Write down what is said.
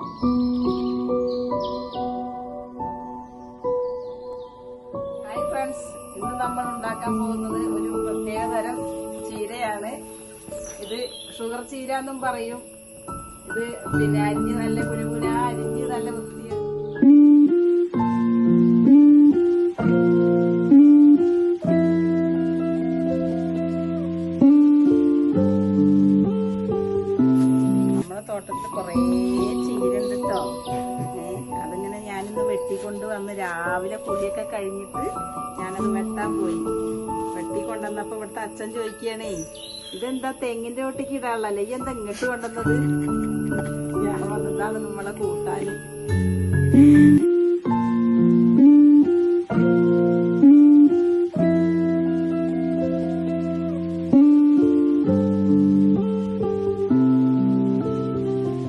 Hi friends, ഇന്ന് നമ്മൾ ഉണ്ടാക്കാൻ പോകുന്നത് ഒരു പ്രത്യേക തരം ചീരയാണ്. ഇത് ഷുഗർ ചീര എന്നും പറയും. ഇത് പിന്നെ അരിഞ്ഞ് നല്ല കുരുകുര അരിഞ്ഞ് നല്ല വൃത്തി. നമ്മളെ തോട്ടത്തിൽ കുറേ ചീര ഉണ്ട് കേട്ടോ. അതിങ്ങനെ ഞാനിന്ന് വെട്ടിക്കൊണ്ട് വന്ന് രാവിലെ കുളിയൊക്കെ കഴിഞ്ഞിട്ട് ഞാനത് വെട്ടാൻ പോയി. വെട്ടിക്കൊണ്ടുവന്നപ്പോ ഇവിടുത്തെ അച്ഛൻ ചോദിക്കുകയാണേ, ഇതെന്താ തെങ്ങിന്റെ ഒട്ടിക്ക് ഇടാനുള്ളല്ലേ, ഈ എന്താ ഇങ്ങോട്ട് കൊണ്ടുവന്നത്? ഞാൻ വന്നതാണ് നമ്മളെ കൂട്ടാന്.